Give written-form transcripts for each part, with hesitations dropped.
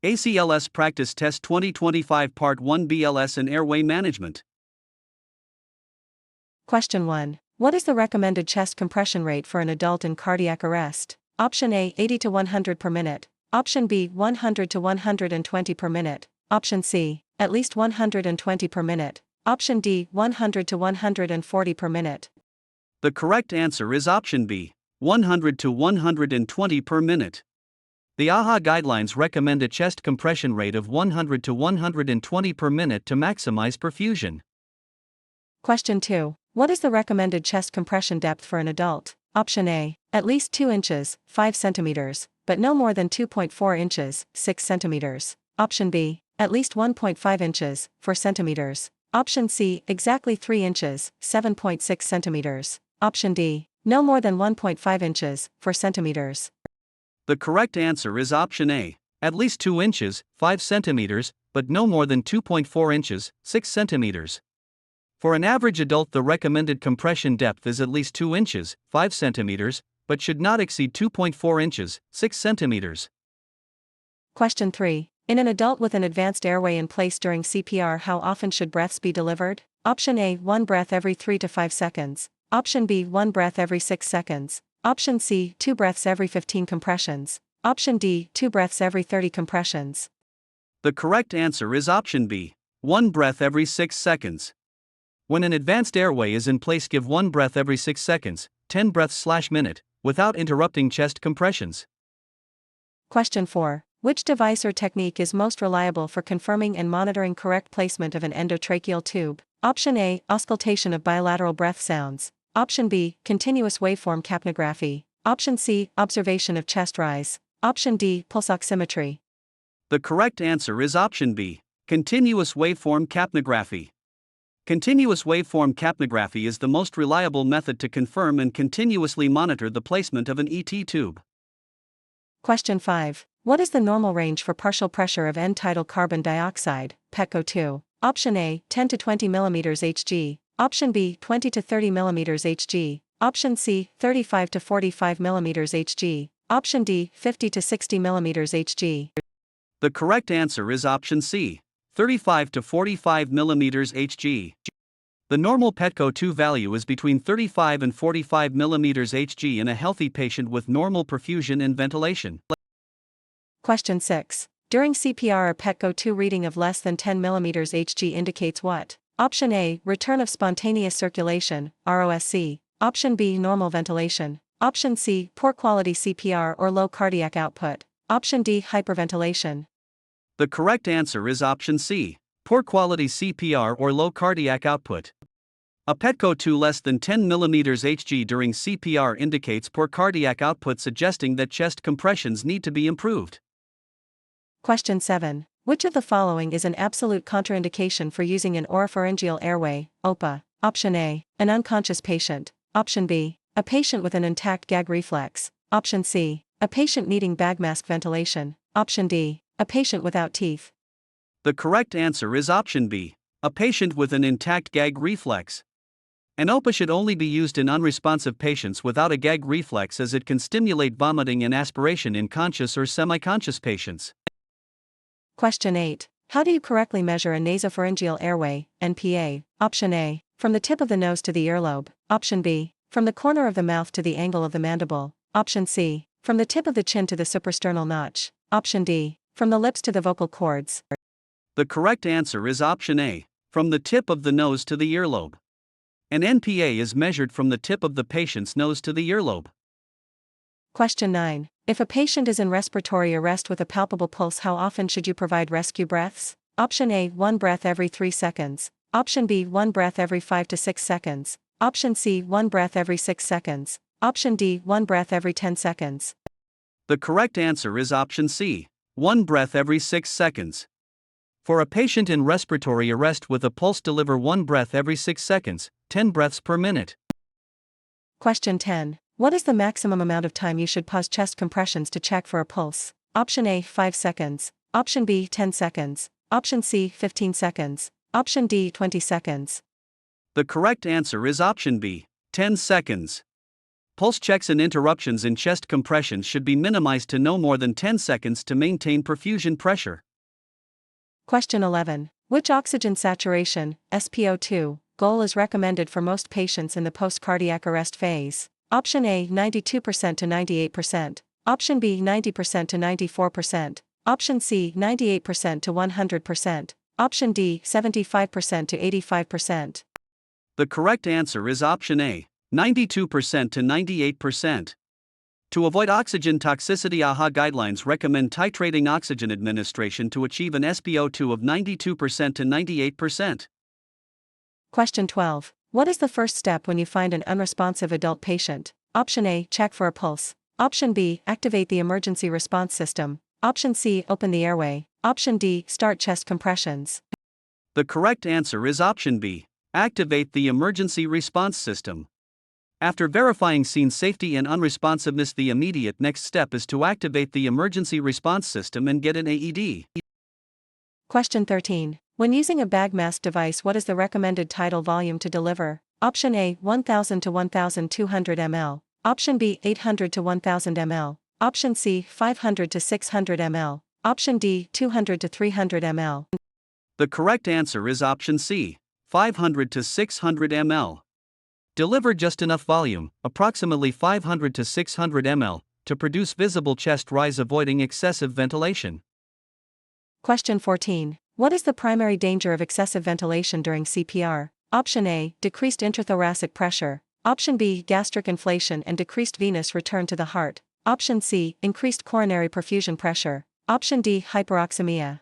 ACLS Practice Test 2025 Part 1 BLS and Airway Management. Question 1. What is the recommended chest compression rate for an adult in cardiac arrest? Option A, 80 to 100 per minute. Option B, 100 to 120 per minute. Option C, at least 120 per minute. Option D, 100 to 140 per minute. The correct answer is option B, 100 to 120 per minute. The AHA guidelines recommend a chest compression rate of 100 to 120 per minute to maximize perfusion. Question 2. What is the recommended chest compression depth for an adult? Option A, at least 2 inches, 5 centimeters, but no more than 2.4 inches, 6 centimeters. Option B, at least 1.5 inches, 4 centimeters. Option C, exactly 3 inches, 7.6 centimeters. Option D, no more than 1.5 inches, 4 centimeters. The correct answer is option A, at least 2 inches, 5 centimeters, but no more than 2.4 inches, 6 centimeters. For an average adult, the recommended compression depth is at least 2 inches, 5 centimeters, but should not exceed 2.4 inches, 6 centimeters. Question 3. In an adult with an advanced airway in place during CPR, how often should breaths be delivered? Option A, 1 breath every 3 to 5 seconds. Option B, 1 breath every 6 seconds. Option C, 2 breaths every 15 compressions. Option D, 2 breaths every 30 compressions. The correct answer is option B, 1 breath every 6 seconds. When an advanced airway is in place, give 1 breath every 6 seconds, 10 breaths/minute, without interrupting chest compressions. Question 4. Which device or technique is most reliable for confirming and monitoring correct placement of an endotracheal tube? Option A, auscultation of bilateral breath sounds. Option B, continuous waveform capnography. Option C, observation of chest rise. Option D, pulse oximetry. The correct answer is option B, continuous waveform capnography. Continuous waveform capnography is the most reliable method to confirm and continuously monitor the placement of an ET tube. Question 5. What is the normal range for partial pressure of end-tidal carbon dioxide, PETCO2? Option A, 10 to 20 mm Hg. Option B, 20 to 30 mm Hg. Option C, 35 to 45 mm Hg. Option D, 50 to 60 mm Hg. The correct answer is option C, 35 to 45 mm Hg. The normal PETCO2 value is between 35 and 45 mm Hg in a healthy patient with normal perfusion and ventilation. Question 6. During CPR, a PETCO2 reading of less than 10 mm Hg indicates what? Option A, return of spontaneous circulation, ROSC. Option B, normal ventilation. Option C, poor quality CPR or low cardiac output. Option D, hyperventilation. The correct answer is option C, poor quality CPR or low cardiac output. A PETCO2 less than 10 mm Hg during CPR indicates poor cardiac output, suggesting that chest compressions need to be improved. Question 7. Which of the following is an absolute contraindication for using an oropharyngeal airway, OPA? Option A, an unconscious patient. Option B, a patient with an intact gag reflex. Option C, a patient needing bag mask ventilation. Option D, a patient without teeth. The correct answer is option B, a patient with an intact gag reflex. An OPA should only be used in unresponsive patients without a gag reflex, as it can stimulate vomiting and aspiration in conscious or semi-conscious patients. Question 8. How do you correctly measure a nasopharyngeal airway, NPA? Option A, from the tip of the nose to the earlobe. Option B, from the corner of the mouth to the angle of the mandible. Option C, from the tip of the chin to the suprasternal notch. Option D, from the lips to the vocal cords. The correct answer is option A, from the tip of the nose to the earlobe. An NPA is measured from the tip of the patient's nose to the earlobe. Question 9. If a patient is in respiratory arrest with a palpable pulse, how often should you provide rescue breaths? Option A, 1 breath every 3 seconds. Option B, 1 breath every 5 to 6 seconds. Option C, 1 breath every 6 seconds. Option D, 1 breath every 10 seconds. The correct answer is option C, 1 breath every 6 seconds. For a patient in respiratory arrest with a pulse, deliver 1 breath every 6 seconds, 10 breaths per minute. Question 10. What is the maximum amount of time you should pause chest compressions to check for a pulse? Option A, 5 seconds. Option B, 10 seconds. Option C, 15 seconds. Option D, 20 seconds. The correct answer is option B, 10 seconds. Pulse checks and interruptions in chest compressions should be minimized to no more than 10 seconds to maintain perfusion pressure. Question 11. Which oxygen saturation, SpO2, goal is recommended for most patients in the post-cardiac arrest phase? Option A, 92% to 98%. Option B, 90% to 94%. Option C, 98% to 100%. Option D, 75% to 85%. The correct answer is option A, 92% to 98%. To avoid oxygen toxicity, AHA guidelines recommend titrating oxygen administration to achieve an SpO2 of 92% to 98%. Question 12. What is the first step when you find an unresponsive adult patient? Option A, check for a pulse. Option B, activate the emergency response system. Option C, open the airway. Option D, start chest compressions. The correct answer is option B, activate the emergency response system. After verifying scene safety and unresponsiveness, the immediate next step is to activate the emergency response system and get an AED. Question 13. When using a bag mask device, what is the recommended tidal volume to deliver? Option A, 1000 to 1200 ml. Option B, 800 to 1000 ml. Option C, 500 to 600 ml. Option D, 200 to 300 ml. The correct answer is option C, 500 to 600 ml. Deliver just enough volume, approximately 500 to 600 ml, to produce visible chest rise, avoiding excessive ventilation. Question 14. What is the primary danger of excessive ventilation during CPR? Option A, decreased intrathoracic pressure. Option B, gastric inflation and decreased venous return to the heart. Option C, increased coronary perfusion pressure. Option D, hyperoxemia.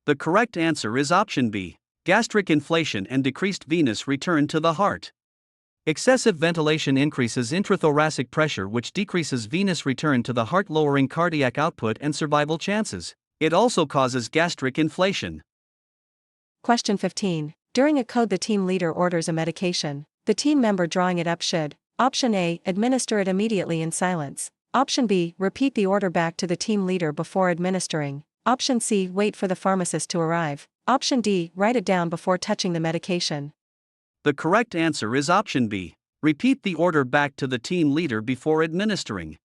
The correct answer is option B, gastric inflation and decreased venous return to the heart. Excessive ventilation increases intrathoracic pressure, which decreases venous return to the heart, lowering cardiac output and survival chances. It also causes gastric inflation. Question 15. During a code, the team leader orders a medication. The team member drawing it up should: Option A, administer it immediately in silence. Option B, repeat the order back to the team leader before administering. Option C, wait for the pharmacist to arrive. Option D, write it down before touching the medication. The correct answer is option B, repeat the order back to the team leader before administering.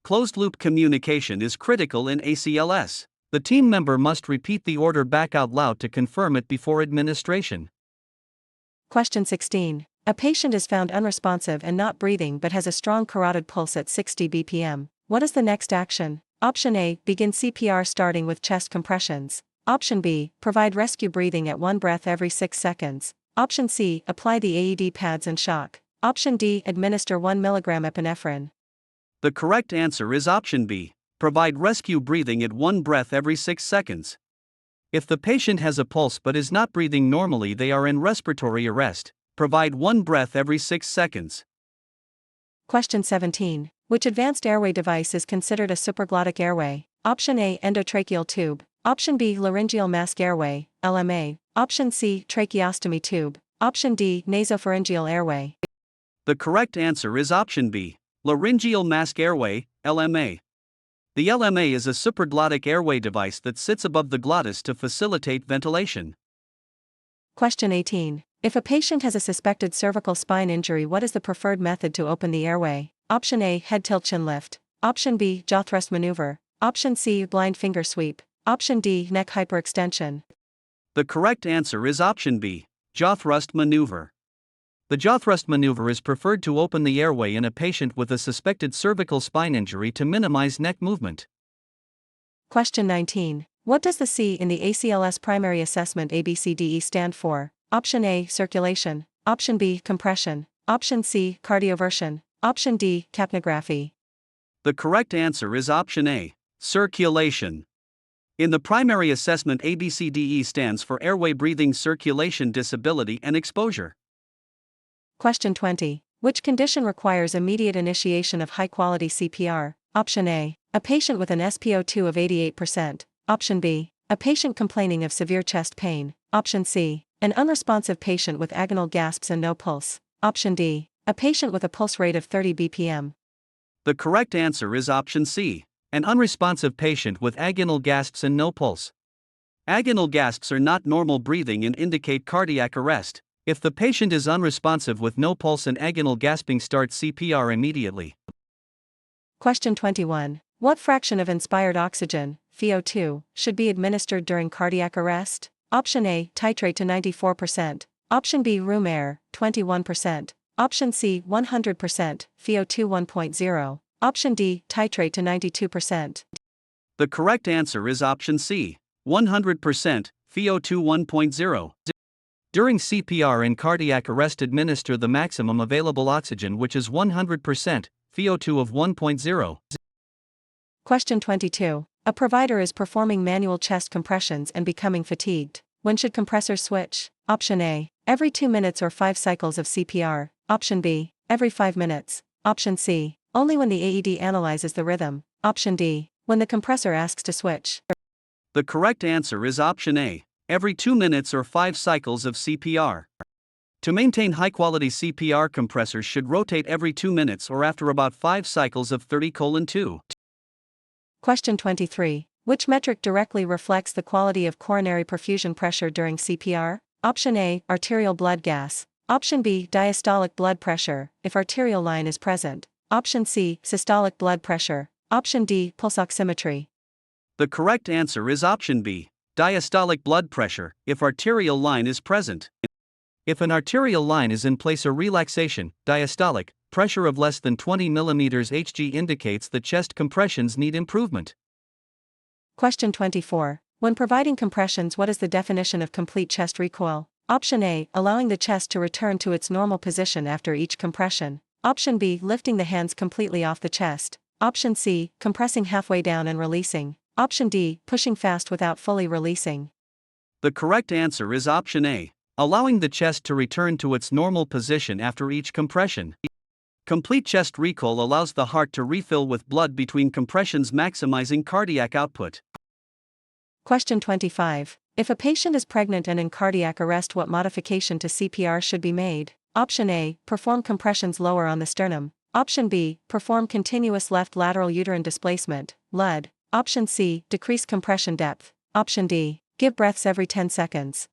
Closed-loop communication is critical in ACLS. The team member must repeat the order back out loud to confirm it before administration. Question 16. A patient is found unresponsive and not breathing but has a strong carotid pulse at 60 bpm. What is the next action? Option A, begin CPR starting with chest compressions. Option B, provide rescue breathing at 1 breath every 6 seconds. Option C, apply the AED pads and shock. Option D, administer 1 mg epinephrine. The correct answer is option B, provide rescue breathing at 1 breath every 6 seconds. If the patient has a pulse but is not breathing normally, they are in respiratory arrest. Provide 1 breath every 6 seconds. Question 17. Which advanced airway device is considered a supraglottic airway? Option A, endotracheal tube. Option B, laryngeal mask airway, LMA. Option C, tracheostomy tube. Option D, nasopharyngeal airway. The correct answer is option B, laryngeal mask airway, LMA. The LMA is a supraglottic airway device that sits above the glottis to facilitate ventilation. Question 18. If a patient has a suspected cervical spine injury, what is the preferred method to open the airway? Option A, head tilt chin lift. Option B, jaw thrust maneuver. Option C, blind finger sweep. Option D, neck hyperextension. The correct answer is option B, jaw thrust maneuver. The jaw thrust maneuver is preferred to open the airway in a patient with a suspected cervical spine injury to minimize neck movement. Question 19. What does the C in the ACLS primary assessment ABCDE stand for? Option A, circulation. Option B, compression. Option C, cardioversion. Option D, capnography. The correct answer is option A, circulation. In the primary assessment, ABCDE stands for airway, breathing, circulation, disability, and exposure. Question 20. Which condition requires immediate initiation of high-quality CPR? Option A, a patient with an SpO2 of 88%. Option B, a patient complaining of severe chest pain. Option C, an unresponsive patient with agonal gasps and no pulse. Option D, a patient with a pulse rate of 30 bpm. The correct answer is option C, an unresponsive patient with agonal gasps and no pulse. Agonal gasps are not normal breathing and indicate cardiac arrest. If the patient is unresponsive with no pulse and agonal gasping, start CPR immediately. Question 21. What fraction of inspired oxygen, FiO2, should be administered during cardiac arrest? Option A, titrate to 94%. Option B, room air, 21%. Option C, 100%, FiO2 1.0. Option D, titrate to 92%. The correct answer is option C, 100%, FiO2 1.0. During CPR and cardiac arrest, administer the maximum available oxygen, which is 100%, FiO2 of 1.0. Question 22. A provider is performing manual chest compressions and becoming fatigued. When should compressors switch? Option A, every 2 minutes or 5 cycles of CPR. Option B, every 5 minutes. Option C, only when the AED analyzes the rhythm. Option D, when the compressor asks to switch. The correct answer is option A, every 2 minutes or 5 cycles of CPR. To maintain high-quality CPR, compressors should rotate every 2 minutes or after about 5 cycles of 30:2. Question 23. Which metric directly reflects the quality of coronary perfusion pressure during CPR? Option A, arterial blood gas. Option B, diastolic blood pressure, if arterial line is present. Option C, systolic blood pressure. Option D, pulse oximetry. The correct answer is option B, diastolic blood pressure, if arterial line is present. If an arterial line is in place or relaxation, diastolic pressure of less than 20 mm Hg indicates that chest compressions need improvement. Question 24. When providing compressions, what is the definition of complete chest recoil? Option A, allowing the chest to return to its normal position after each compression. Option B, lifting the hands completely off the chest. Option C, compressing halfway down and releasing. Option D, pushing fast without fully releasing. The correct answer is option A, allowing the chest to return to its normal position after each compression. Complete chest recoil allows the heart to refill with blood between compressions, maximizing cardiac output. Question 25. If a patient is pregnant and in cardiac arrest, what modification to CPR should be made? Option A, perform compressions lower on the sternum. Option B, perform continuous left lateral uterine displacement, LUD. Option C, decrease compression depth. Option D, give breaths every 10 seconds.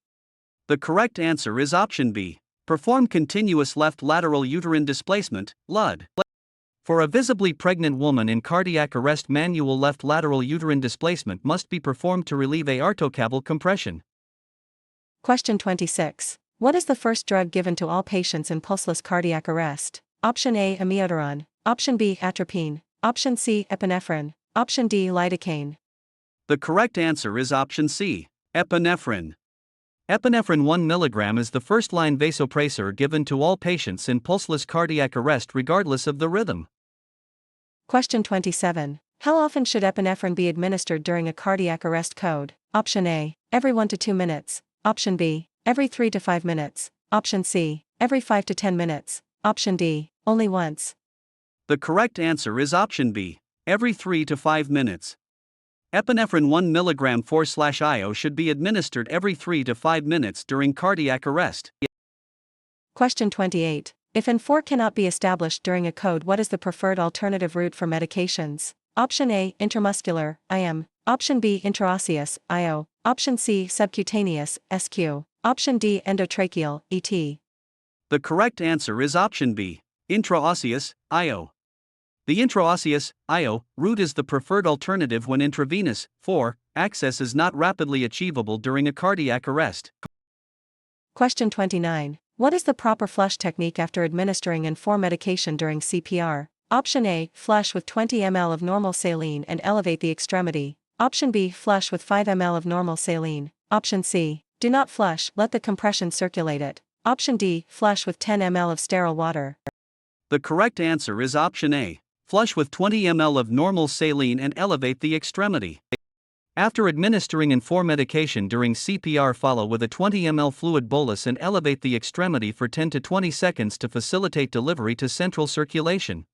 The correct answer is option B, perform continuous left lateral uterine displacement, LUD. For a visibly pregnant woman in cardiac arrest, manual left lateral uterine displacement must be performed to relieve aortocaval compression. Question 26. What is the first drug given to all patients in pulseless cardiac arrest? Option A, amiodarone. Option B, atropine. Option C, epinephrine. Option D, lidocaine. The correct answer is option C, epinephrine. Epinephrine 1 mg is the first-line vasopressor given to all patients in pulseless cardiac arrest regardless of the rhythm. Question 27. How often should epinephrine be administered during a cardiac arrest code? Option A, every 1 to 2 minutes. Option B, every 3 to 5 minutes. Option C, every 5 to 10 minutes. Option D, only once. The correct answer is option B, every 3 to 5 minutes. Epinephrine 1 mg 4/IO should be administered every 3 to 5 minutes during cardiac arrest. Question 28. If N4 cannot be established during a code, what is the preferred alternative route for medications? Option A, intramuscular, IM. Option B, intraosseous, IO. Option C, subcutaneous, SQ. Option D, endotracheal, ET. The correct answer is option B, intraosseous, IO. The intraosseous, IO, route is the preferred alternative when intravenous, access is not rapidly achievable during a cardiac arrest. Question 29. What is the proper flush technique after administering N4 medication during CPR? Option A, flush with 20 ml of normal saline and elevate the extremity. Option B, flush with 5 ml of normal saline. Option C, do not flush, let the compression circulate it. Option D, flush with 10 ml of sterile water. The correct answer is option A, flush with 20 ml of normal saline and elevate the extremity. After administering N4 medication during CPR, follow with a 20 ml fluid bolus and elevate the extremity for 10 to 20 seconds to facilitate delivery to central circulation.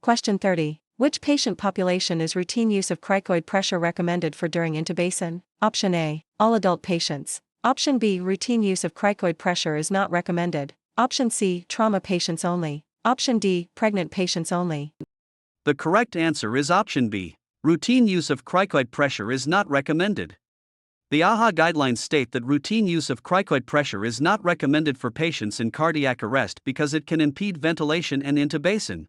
Question 30. Which patient population is routine use of cricoid pressure recommended for during intubation? Option A, all adult patients. Option B, routine use of cricoid pressure is not recommended. Option C, trauma patients only. Option D, pregnant patients only. The AHA guidelines state that routine use of cricoid pressure is not recommended for patients in cardiac arrest because it can impede ventilation and intubation.